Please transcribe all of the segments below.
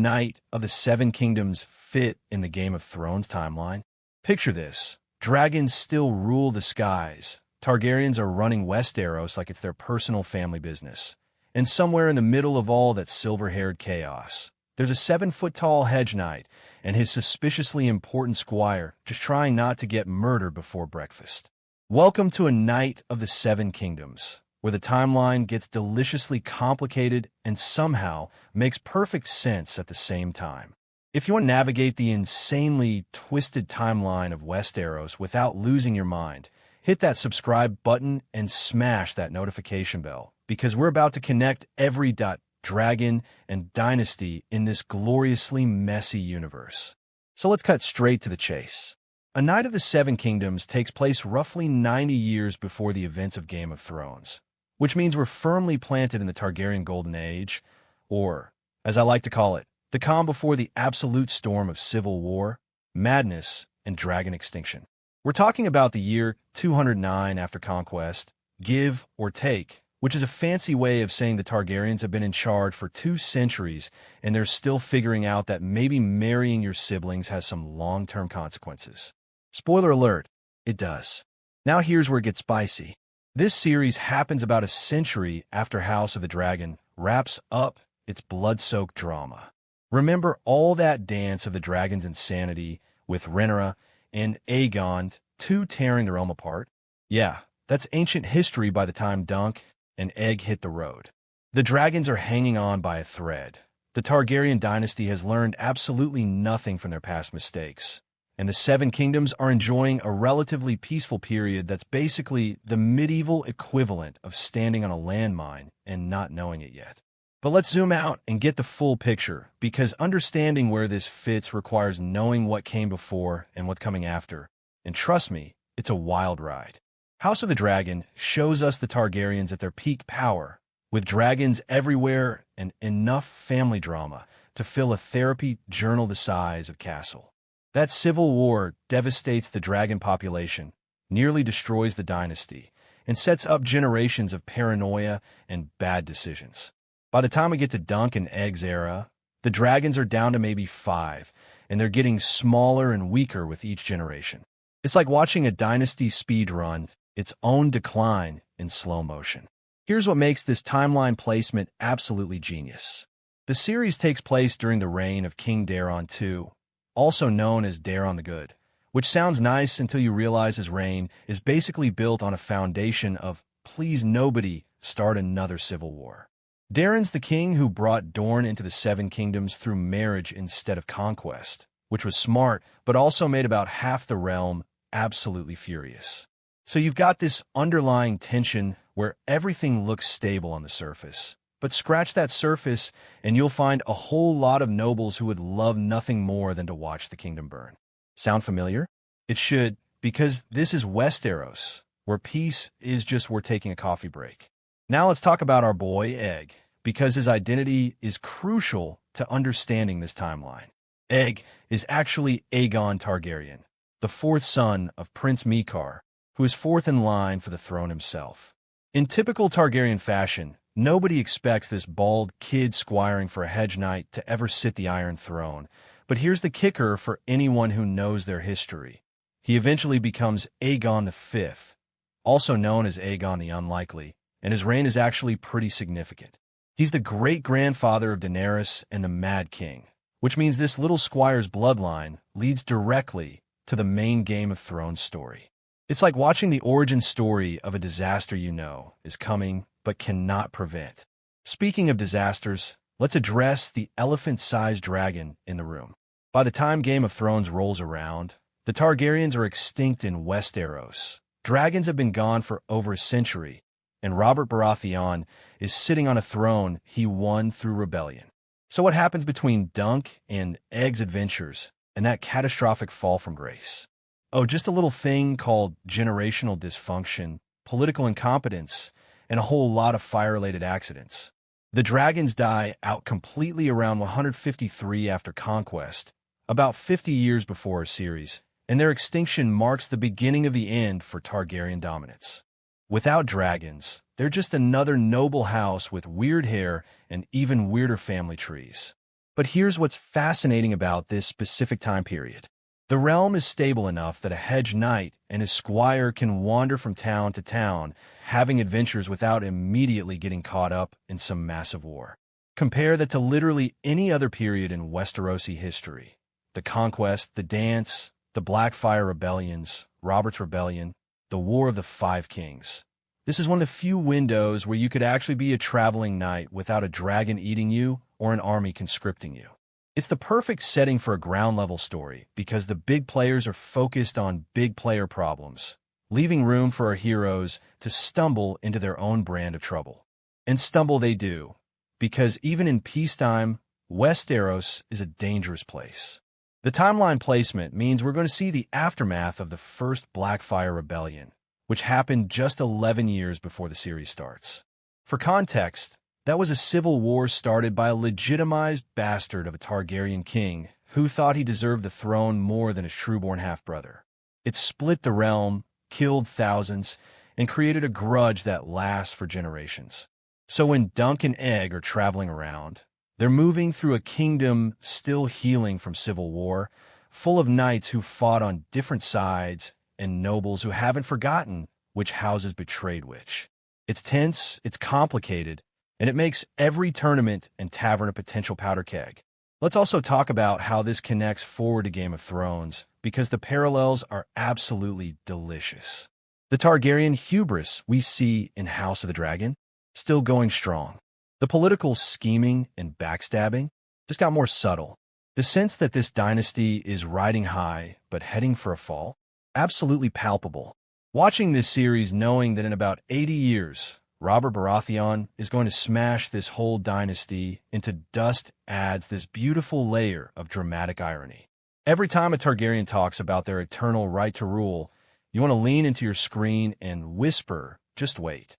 Knight of the Seven Kingdoms fit in the Game of Thrones timeline? Picture this. Dragons still rule the skies. Targaryens are running Westeros like it's their personal family business. And somewhere in the middle of all that silver-haired chaos, there's a 7-foot-tall hedge knight and his suspiciously important squire just trying not to get murdered before breakfast. Welcome to a Knight of the Seven Kingdoms, where the timeline gets deliciously complicated and somehow makes perfect sense at the same time. If you want to navigate the insanely twisted timeline of Westeros without losing your mind, hit that subscribe button and smash that notification bell, because we're about to connect every dragon and dynasty in this gloriously messy universe. So let's cut straight to the chase. A Knight of the Seven Kingdoms takes place roughly 90 years before the events of Game of Thrones, which means we're firmly planted in the Targaryen Golden Age, or, as I like to call it, the calm before the absolute storm of civil war, madness, and dragon extinction. We're talking about the year 209 after conquest, give or take, which is a fancy way of saying the Targaryens have been in charge for 2 centuries and they're still figuring out that maybe marrying your siblings has some long-term consequences. Spoiler alert, it does. Now here's where it gets spicy. This series happens about a century after House of the Dragon wraps up its blood-soaked drama. Remember all that dance of the dragon's insanity with Rhaenyra and Aegon, 2 tearing the realm apart? Yeah, that's ancient history by the time Dunk and Egg hit the road. The dragons are hanging on by a thread. The Targaryen dynasty has learned absolutely nothing from their past mistakes, and the Seven Kingdoms are enjoying a relatively peaceful period that's basically the medieval equivalent of standing on a landmine and not knowing it yet. But let's zoom out and get the full picture, because understanding where this fits requires knowing what came before and what's coming after. And trust me, it's a wild ride. House of the Dragon shows us the Targaryens at their peak power, with dragons everywhere and enough family drama to fill a therapy journal the size of Castle. That civil war devastates the dragon population, nearly destroys the dynasty, and sets up generations of paranoia and bad decisions. By the time we get to Dunk and Egg's era, the dragons are down to maybe 5, and they're getting smaller and weaker with each generation. It's like watching a dynasty speedrun its own decline in slow motion. Here's what makes this timeline placement absolutely genius. The series takes place during the reign of King Daeron II, also known as Daeron the Good, which sounds nice until you realize his reign is basically built on a foundation of please nobody start another civil war. Daeron's the king who brought Dorne into the Seven Kingdoms through marriage instead of conquest, which was smart, but also made about half the realm absolutely furious. So you've got this underlying tension where everything looks stable on the surface. But scratch that surface and you'll find a whole lot of nobles who would love nothing more than to watch the kingdom burn. Sound familiar? It should, because this is Westeros, where peace is just we're taking a coffee break. Now let's talk about our boy Egg, because his identity is crucial to understanding this timeline. Egg is actually Aegon Targaryen, the 4th son of Prince Mikar, who is 4th in line for the throne himself. In typical Targaryen fashion, nobody expects this bald kid squiring for a hedge knight to ever sit the Iron Throne, but here's the kicker for anyone who knows their history. He eventually becomes Aegon V, also known as Aegon the Unlikely, and his reign is actually pretty significant. He's the great-grandfather of Daenerys and the Mad King, which means this little squire's bloodline leads directly to the main Game of Thrones story. It's like watching the origin story of a disaster you know is coming but cannot prevent. Speaking of disasters, let's address the elephant-sized dragon in the room. By the time Game of Thrones rolls around, the Targaryens are extinct in Westeros. Dragons have been gone for over a century, and Robert Baratheon is sitting on a throne he won through rebellion. So what happens between Dunk and Egg's adventures and that catastrophic fall from grace? Oh, just a little thing called generational dysfunction, political incompetence, and a whole lot of fire-related accidents. The dragons die out completely around 153 after conquest, about 50 years before our series, and their extinction marks the beginning of the end for Targaryen dominance. Without dragons, they're just another noble house with weird hair and even weirder family trees. But here's what's fascinating about this specific time period. The realm is stable enough that a hedge knight and his squire can wander from town to town, having adventures without immediately getting caught up in some massive war. Compare that to literally any other period in Westerosi history. The Conquest, the Dance, the Blackfire Rebellions, Robert's Rebellion, the War of the Five Kings. This is one of the few windows where you could actually be a traveling knight without a dragon eating you or an army conscripting you. It's the perfect setting for a ground-level story because the big players are focused on big player problems, leaving room for our heroes to stumble into their own brand of trouble. And stumble they do, because even in peacetime, Westeros is a dangerous place. The timeline placement means we're going to see the aftermath of the first Blackfire Rebellion, which happened just 11 years before the series starts. For context, that was a civil war started by a legitimized bastard of a Targaryen king who thought he deserved the throne more than his true-born half-brother. It split the realm, killed thousands, and created a grudge that lasts for generations. So when Dunk and Egg are traveling around, they're moving through a kingdom still healing from civil war, full of knights who fought on different sides and nobles who haven't forgotten which houses betrayed which. It's tense, it's complicated, and it makes every tournament and tavern a potential powder keg. Let's also talk about how this connects forward to Game of Thrones, because the parallels are absolutely delicious. The Targaryen hubris we see in House of the Dragon, still going strong. The political scheming and backstabbing just got more subtle. The sense that this dynasty is riding high but heading for a fall, absolutely palpable. Watching this series knowing that in about 80 years, Robert Baratheon is going to smash this whole dynasty into dust adds this beautiful layer of dramatic irony. Every time a Targaryen talks about their eternal right to rule, you want to lean into your screen and whisper, just wait.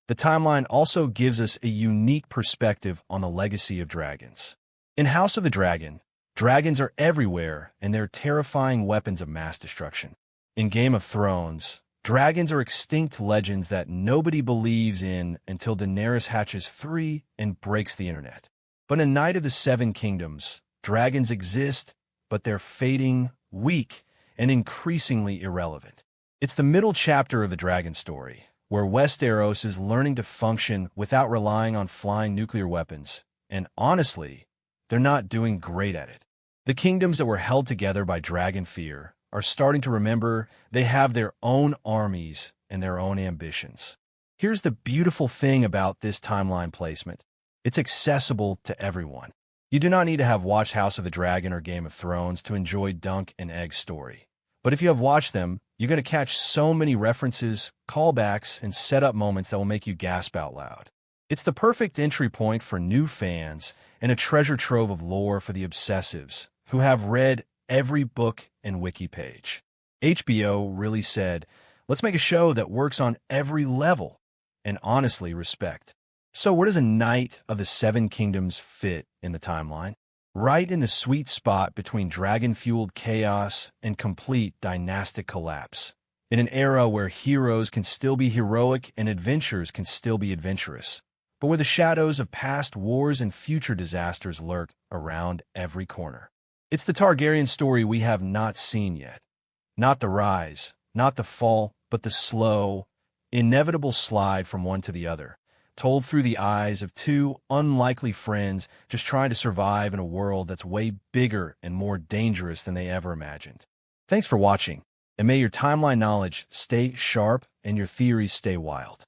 The timeline also gives us a unique perspective on the legacy of dragons. In House of the Dragon, dragons are everywhere and they're terrifying weapons of mass destruction. In Game of Thrones, dragons are extinct legends that nobody believes in until Daenerys hatches 3 and breaks the internet. But in Night of the Seven Kingdoms, dragons exist, but they're fading, weak, and increasingly irrelevant. It's the middle chapter of the dragon story, where Westeros is learning to function without relying on flying nuclear weapons, and honestly, they're not doing great at it. The kingdoms that were held together by dragon fear are starting to remember they have their own armies and their own ambitions. Here's the beautiful thing about this timeline placement. It's accessible to everyone. You do not need to have watched House of the Dragon or Game of Thrones to enjoy Dunk and Egg's story. But if you have watched them, you're going to catch so many references, callbacks, and setup moments that will make you gasp out loud. It's the perfect entry point for new fans and a treasure trove of lore for the obsessives who have read every book and wiki page. HBO really said, let's make a show that works on every level, and honestly respect. So where does a Knight of the Seven Kingdoms fit in the timeline? Right in the sweet spot between dragon-fueled chaos and complete dynastic collapse. In an era where heroes can still be heroic and adventures can still be adventurous, but where the shadows of past wars and future disasters lurk around every corner. It's the Targaryen story we have not seen yet. Not the rise, not the fall, but the slow, inevitable slide from one to the other, told through the eyes of two unlikely friends just trying to survive in a world that's way bigger and more dangerous than they ever imagined. Thanks for watching, and may your timeline knowledge stay sharp and your theories stay wild.